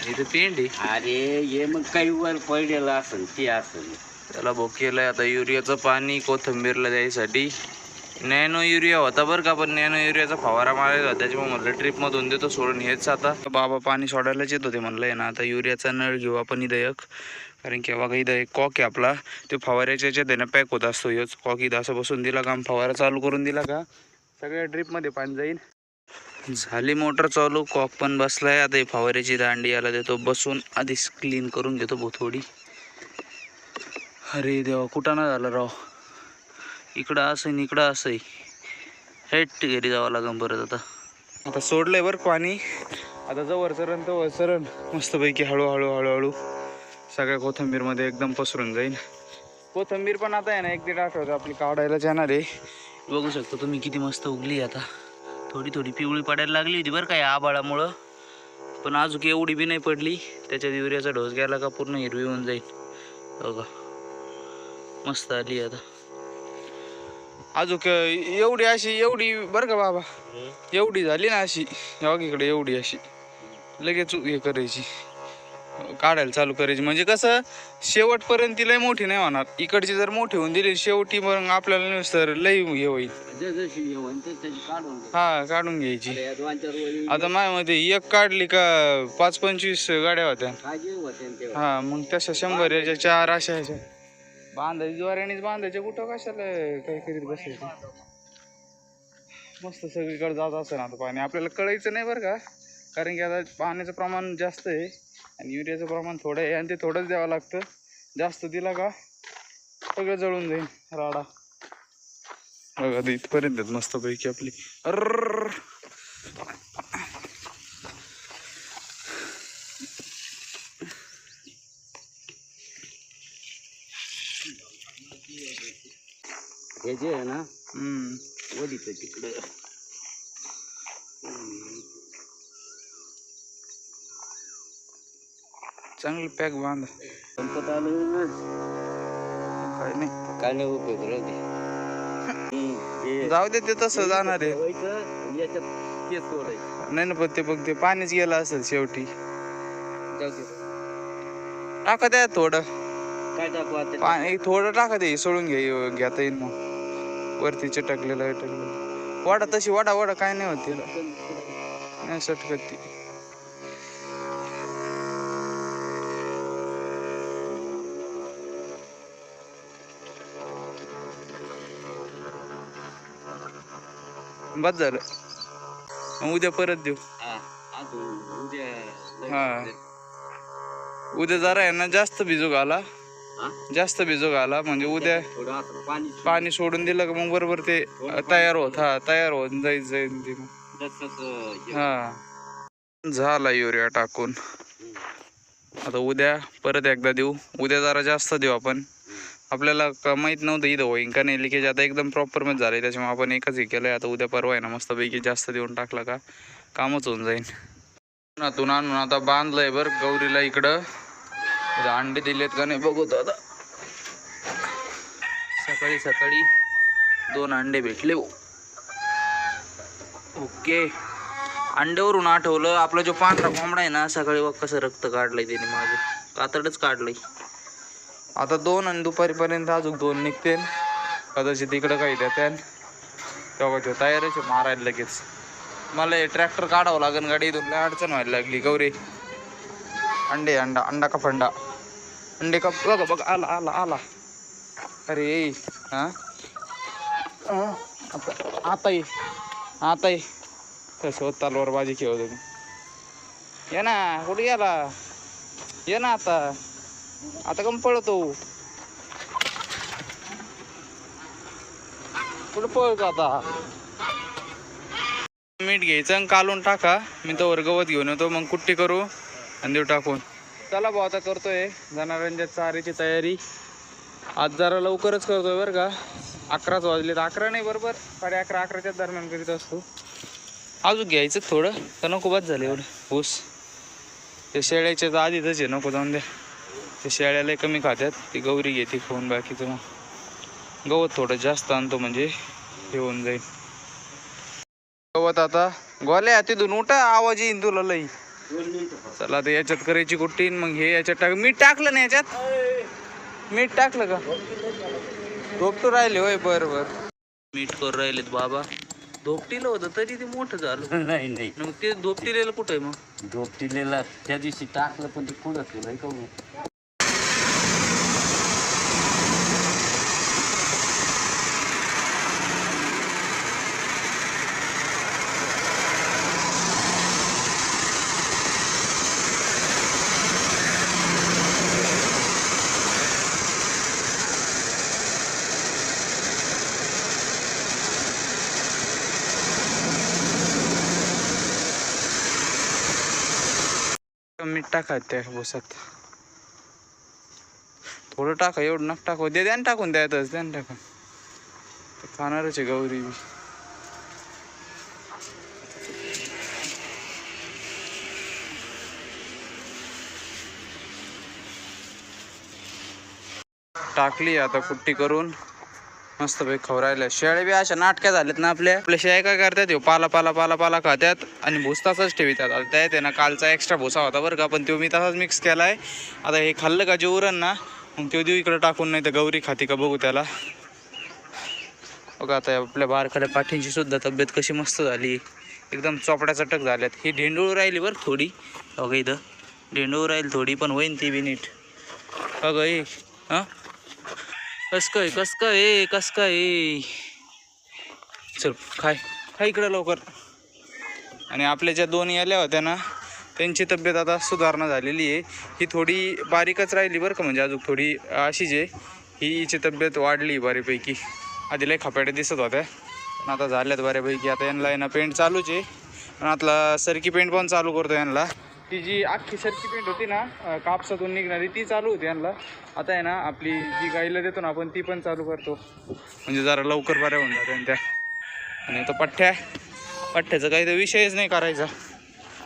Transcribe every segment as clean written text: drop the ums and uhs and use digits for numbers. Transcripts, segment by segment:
इथे पेंडी. अरे ये मग काही वर पडलेलं असेल ते असेल. त्याला भोग केलंय आता युरियाचं पाणी कोथिंबीरला द्यायसाठी. नॅनो युरिया होता बरं का, पण नॅनो युरियाचा फवारा मारायचा त्याच्यामुळे म्हटलं ट्रिपमधून देतो सोडून. हेच आता बाबा पाणी सोडायलाच येत होते म्हणलंय ना. आता युरियाचा नळ घेऊ आपण इथं एक, कारण की बघा इथं एक कॉक आहे आपला, तो फवाऱ्याच्या याच्यात आहे ना पॅक होत असतो. हेच कॉक इथं असं बसून दिला का, फवारा चालू करून दिला का सगळ्या ड्रीपमध्ये पाणी जाईल. झाली मोटर चालू, कॉक पण बसलाय. आता ही फवाऱ्याची दांडी याला देतो बसून, आधीच क्लीन करून घेतो भाऊ थोडी. अरे देवा कुठं ना झालं राव, इकडं असं इकडं असं हेट घरी जावं लागेल परत. आता सोडलंय बरं पाणी. आता जवळ चरण तवळ चरण मस्तपैकी हळूहळू हळूहळू सगळ्या कोथिंबीरमध्ये एकदम पसरून जाईल. कोथिंबीर पण आता आहे ना 1-1.5 आठवड्यात आपली काढायलाच येणार आहे. बघू शकतो तुम्ही किती मस्त उगली. आता थोडी थोडी पिवळी पडायला लागली होती बरं का या आबाळामुळं, पण अजून एवढी बी नाही पडली. त्याच्यात युरियाचा डोस घ्यायला का पूर्ण हिरवी होऊन जाईल. बघा मस्त आली आता. अजून एवढी बरं का बाबा, एवढी झाली ना अशी इकडे एवढी अशी लगेच हे करायची, काढायला चालू करायची. म्हणजे कसं शेवटपर्यंत ती लय मोठी नाही होणार. इकडची जर मोठी होऊन दिली शेवटी मग आपल्याला नुसतं लय हे होईल. हा काढून घ्यायची. आता माझ्यामध्ये एक काढली का 5-25 गाड्या होत्या. हा मग तशा 100 याच्या 4 अशा ह्याच्या बांधायची, ज्वाऱ्यानेच बांधायच्या. कुठं कशाला काही करीत बसायचं. मस्त सगळीकडे जात असं ना आता पाणी. आपल्याला कळायचं नाही बरं का, कारण की आता पाण्याचं प्रमाण जास्त आहे आणि युरियाचं प्रमाण थोडं आहे, आणि ते थोडंच द्यावं लागतं. जास्त दिला का सगळं जळून जाईल राडा. बघा आता इथपर्यंत मस्तपैकी आपली. हे जे आहे ना वडीच तिकडं चांगली पॅक बांधा. संपत आलं काय नाही उपयोग राहते. जाऊ दे ते तसं जाणार आहे. याच्यात तेच सोडायचं नाही ना, पण ते पाणीच गेलं असेल शेवटी. जाऊ दे. टाका द्या थोडं काय टाकू आता? पाणी थोडं टाका दे, सोडून घेता येईल मग. वरती चिटकलेलं वाडा तशी वाडा काय नाही होती नाही सटकत ती. बस झालं, उद्या परत देऊ. हा उद्या जरा आहे ना जास्त भिजू घाला, जास्त भिजू घाला. म्हणजे उद्या पाणी सोडून दिलं का मग बरोबर ते तयार होत जाईल ते. हा झाला युरिया टाकून. आता उद्या परत एकदा देऊ. उद्या जरा जास्त देऊ आपण. आपल्याला माहित नव्हतं इथं होईन का नाही लिकेज. आता एकदम प्रॉपर मध्ये झालंय, त्याच्यामुळे आपण एकच हे केलंय. आता उद्या परवा आहे ना मस्तपैकी जास्त देऊन टाकला का कामच होऊन जाईल. नातून आणून आता बांधलंय बरं गौरीला इकडं. अंडे दिलेत का नाही बघू आता. सकाळी 2 अंडे भेटले. ओके. अंड्यावरून आठवलं, आपला जो पांढरा कोंबडा आहे ना सकाळी बघ कसं रक्त काढलंय त्याने, माझं कातडच काढलंय. आता 2 आणि दुपारीपर्यंत अजून 2 निघते. कदाचित इकडं काही देत्यान तेव्हा तो तयारच आहे मारायला लगेच. मला हे ट्रॅक्टर काढावं लागेल गाडीतून, लय अडचण व्हायला लागली. गौरी अंडा का फंडा अंडे का बघ आला. अरे हा आता ये कसं तलवार बाजी खेळत तुम्ही. ये ना कुठे गेला, ये ना आता कम पळतो. कुठं पळतो आता. मीठ घ्यायचं आणि कालून टाका. मी तर गवत घेऊन येतो, मग कुट्टी करू आणि देऊ टाकून. चला भाऊ आता करतोय जनावरांच्या चारीची तयारी. आज जरा लवकरच करतोय बरं का. 11 वाजले. 11 नाही बरोबर 11:30-11च्या दरम्यान करीत असतो. अजून घ्यायचं थोडं तर नको बस झालं एवढं ऊस. ते शेळ्याच्या तर आधीच आहे, नको जाऊन द्या. ते शेळ्याला कमी खात्यात, ती गौरी घेते खाऊन. बाकीचं मग गवत थोडं जास्त आणतो म्हणजे हे होऊन जाईल. गवत आता गोल्या तिथून उठा, आवाज येईन तुला लई. चला आता याच्यात करायची कुट्टी मग हे याच्यात टाक. मीठ टाकलं ना याच्यात? मीठ टाकलं का? धोपटू राहिले होय. बरं मीठ करून राहिलेत बाबा. धोपटीला होतं तरी ते मोठं झालं. नाही नाही मग ते धोपटीलेलं कुठं आहे मग? धोपटीलेला त्या दिवशी टाकलं पण ते कुठं केलं का मीठ टाकायचं त्या भुसात. थोडं टाका, एवढं नका टाकू. द्या ना टाकून द्यायतच. द्या ना टाकून. खाणारच आहे गौरी. टाकली आता कुट्टी करून मस्त पैकी खवरायला. शेळ्या बी अशा नाटक्या झाल्यात ना आपल्या शेळ्या काय करतात, पाला पाला पाला पाला खात्यात आणि भूस तसाच ठेवितात. त्यात आहे ना कालचा एक्स्ट्रा भुसा होता बरं का, पण तो मी तसाच मिक्स केलाय. आता हे खाल्लं का जे उरण ना मग तो देऊ इकडे टाकून, नाही तर गौरी खाती का बघू त्याला. बघा आता आपल्या बारखाल्या पाठींची सुद्धा तब्येत कशी मस्त झाली, एकदम चोपड्या चटक झाल्यात. ही ढेंडूळ राहिली बरं थोडी. बघा इथं ढेंडूळ राहील थोडी, पण होईन ती बी नीट. बघा हे हां कस काय चल खाय इकडं लवकर. आणि आपल्या ज्या दोन आल्या होत्या ना त्यांची तब्येत आता सुधारणा झालेली आहे. ही थोडी बारीकच राहिली बरं का, म्हणजे अजून थोडी अशीच आहे. हिची तब्येत वाढली बऱ्यापैकी. आधी लय खपाट्या दिसत होत्या पण आता झाल्यात बऱ्यापैकी. आता यांना आहे ना पेंट चालूच आहे, पण आतला सरकी पेंट पण चालू करतो यांना. ती जी अख्खी सरकी पेंट होती ना कापसातून निघणारी ती चालू होती यांना. आता आहे ना आपली जी गाईला देतो ना आपण ती पण चालू करतो, म्हणजे जरा लवकर बऱ्या होऊन जाते त्या. आणि आता पठ्ठ्याचं काही तर विषयच नाही करायचा.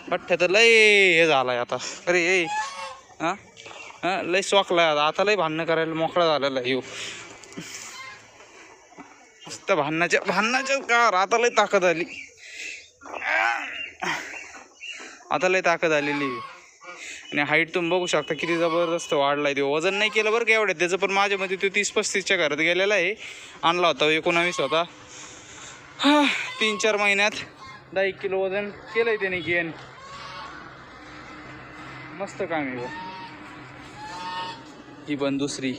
पठ्ठ्या तर लय हे झालाय आता. अरे ये हां लय सोकलाय आता लय भांडणं करायला मोकळा झालेला येऊ. मस्त भांडणाच्या कार आता लय ताकद आली. आता लय ताकद आलेली. आणि हाईट तुम्ही बघू शकता किती जबरदस्त वाढलाय. ते वजन नाही केलं बरं का एवढ्यात त्याचं, पण माझ्यामध्ये तो 30-35च्या घरात गेलेला आहे. आणला होता 19 होता. 3-4 महिन्यात 10 किलो वजन केलंय त्याने गेन. मस्त काम आहे. ही पण दुसरी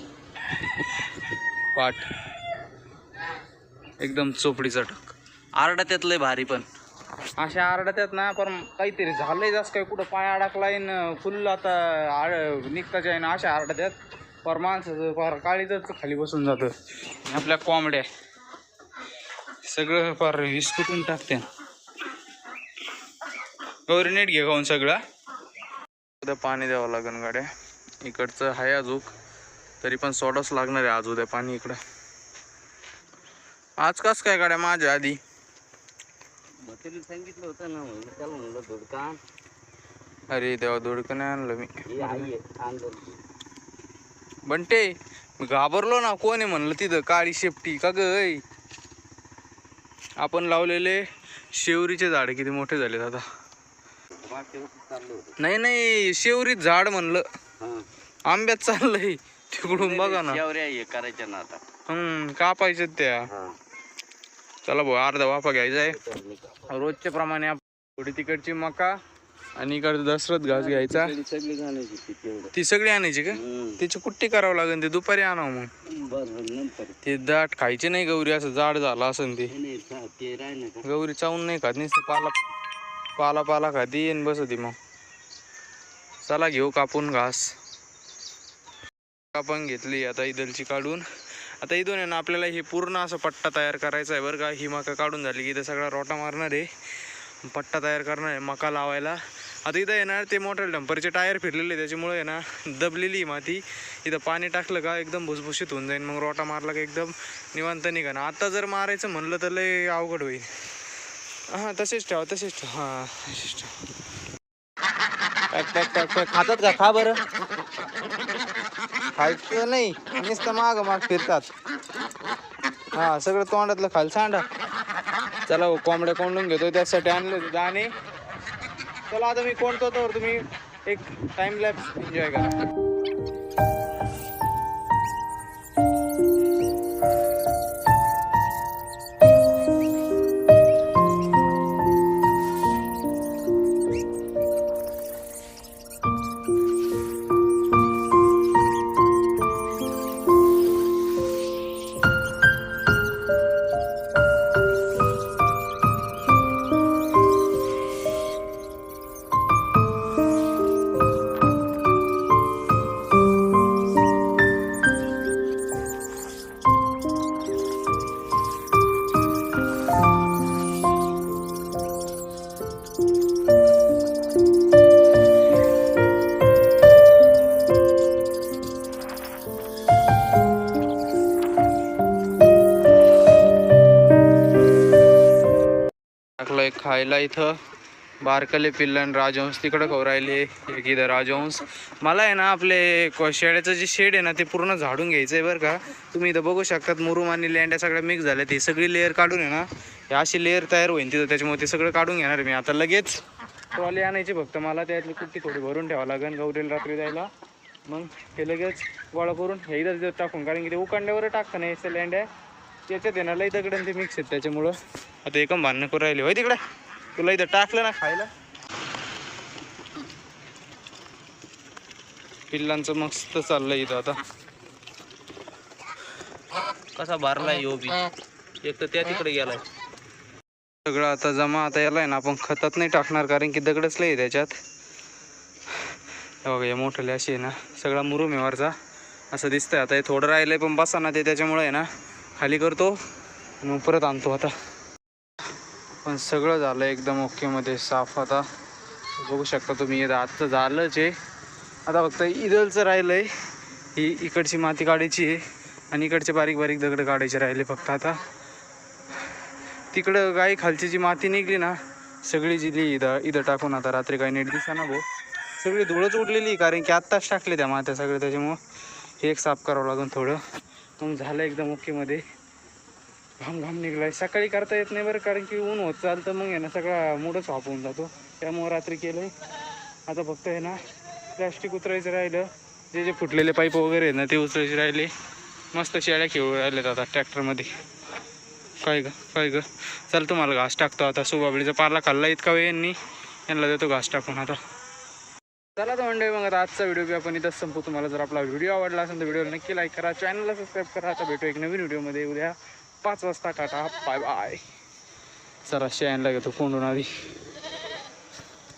पाठ एकदम चोपडी चटक. आरडा त्यात लय भारी, पण अशा आरडात्यात ना पण काहीतरी झालंय जास्त काय, कुठं पाय अडकलाय न फुल आता निघताच आहे ना. अशा आरडात्यात पर माणसाचं फार काळीच खाली बसून जातं. आपल्या कोंबड्या सगळं फार विस्कुटून टाकते. गौरी नीट घे खाऊन सगळं. उद्या पाणी द्यावं लागेल गाड्या. इकडचं आहे अजून तरी पण सोडाच लागणार आहे आज उद्या पाणी इकडं. आज कस काय गाड्या माझ्या आधी सांगितलं होतं ना, त्याला म्हणलं धुडका. अरे देवा धुडकं नाही आणलं मी. बंटे मी घाबरलो ना. कोण आहे म्हणलं तिथं काळी शेपटी का ग? आपण लावलेले शेवरीचे झाड किती मोठे झालेत आता. नाही शेवरीत झाड म्हणलं. आंब्यात चाललंय तिकडून बघा ना. करायच्या ना आता. कापायचं त्या. चला भाऊ अर्धा वाफा घ्यायचा आहे रोजच्या प्रमाणे. थोडी तिकडची मका आणि इकडे दसरथ घास घ्यायचा. ती सगळी आणायची का? त्याची कुट्टी करावं लागेल. ते दुपारी आणावं मग. ते दाट खायचे नाही गौरी, असं जाड झालं असं ते. गौरी चावून नाही खात, नुसतं पाला खाती आणि बसती. मग चला घेऊ कापून घास. कापून घेतली आता इदलची काढून. आता इथून आहे ना आपल्याला हे पूर्ण असं पट्टा तयार करायचा आहे बरं का. ही मका काढून झाली की इथं सगळा रोटा मारणार आहे, पट्टा तयार करणार आहे मका लावायला. आता इथं येणार ते मोठ्या डंपरचे टायर फिरलेले, त्याच्यामुळे आहे ना दबलेली माती. इथं पाणी टाकलं का एकदम भुसभुशीत होऊन जाईल. मग रोटा मारला का एकदम निवांत निघा. आता जर मारायचं म्हणलं तर लय अवघड होईल. तसेच ठेवा. हां तसेच ठेवा. खातात का? खा बरं. खायचं नाही नुसतं माग फिरतात. सगळं तोंडातलं खाल सांडा. चला कोंबड्या कोंडून घेतो त्यासाठी आणले दाणे. चला आता मी कोणतो तर तुम्ही एक टाइम लॅप्स एन्जॉय करा. टाकलंय खायला इथं बारकले पिल्लन राजहंस तिकडं खाऊ राहिले. एक इथं राजहंस. मला आहे ना आपले शेळ्याचं जे शेड आहे ना ते पूर्ण झाडून घ्यायचं आहे बरं का. तुम्ही इथं बघू शकतात मुरुम आणि लेंड्या सगळ्या मिक्स झाल्या. ती सगळी लेअर काढून आहे ना हे अशी लेअर तयार होईल तिथं. त्याच्यामुळे ते सगळं काढून घेणार मी आता लगेच. ट्रॉली आणायची फक्त मला. त्यातली कुट्टी थोडी भरून ठेवावं लागेल गौरीला रात्री जायला. मग ते लगेच गोळा करून हे इथं तिथं टाकून, कारण की ते उकांड्यावर टाकतं नाही असं लेंड्या त्याच्यात आहे ना लई दगड ते मिक्स आहेत. त्याच्यामुळं आता एकम भांडणं करून राहिले. होय तिकडे तुला इथं टाकलं ना खायला. पिल्लांचं मस्त चाललंय इथं आता. कसा भरलाय यो बी. एक तर त्या तिकडे गेलाय सगळं आता जमा. आता याला आहे ना आपण खतात नाही टाकणार कारण की दगडच लय त्याच्यात. बघा हे मोठले अशी आहे ना सगळा मुरुम आहे वरचा असं दिसतंय. आता हे थोडं राहिलंय पण बसा ना ते त्याच्यामुळे आहे ना खाली करतो आणि मग परत आणतो. आता पण सगळं झालं एकदम ओके मध्ये साफ. आता बघू शकता तुम्ही आजचं झालंच आहे. आता फक्त इदलचं राहिलंय. ही इकडची माती काढायची आहे आणि इकडचे बारीक बारीक दगड काढायचे राहिले फक्त. आता तिकडं गाई खालची जी माती निघली ना सगळी जिली इथं टाकून. आता रात्री काही नीट दिसा ना भाऊ सगळी धुळच उडलेली कारण की आत्ताच टाकले त्या मात्या सगळ्या. त्याच्यामुळं हे एक साफ करावं लागून थोडं. मग झालं एकदम ओके मध्ये. घाम घाम निघलाय. सकाळी करता येत नाही बरं कारण की ऊन होत चालतं मग आहे ना सगळा मूडच ऑफ होऊन जातो. त्यामुळं रात्री केलंय. आता फक्त आहे ना प्लॅस्टिक उतरायचं राहिलं. जे जे फुटलेले पाईप वगैरे आहेत ना ते उतरायचे राहिले. मस्त शेळ्या खेळू राहिलेत आता ट्रॅक्टरमध्ये. काय ग चल तुम्हाला घास टाकतो आता. सुबाबळीचा पाला खाल्ला इतका वेळ यांनी. यांना देतो घास टाकून आता. चला तर मंडळी मग आता आजचा व्हिडिओ बी आपण इथंच संपू. तुम्हाला जर आपला व्हिडिओ आवडला असेल तर व्हिडिओला नक्की लाईक करा, चॅनलला सबस्क्राईब करा. आता भेटू एक नवीन व्हिडिओमध्ये उद्या 5 वाजता. Tata bye bye. चला शेळ्यांना घेतो कोंडून आधी.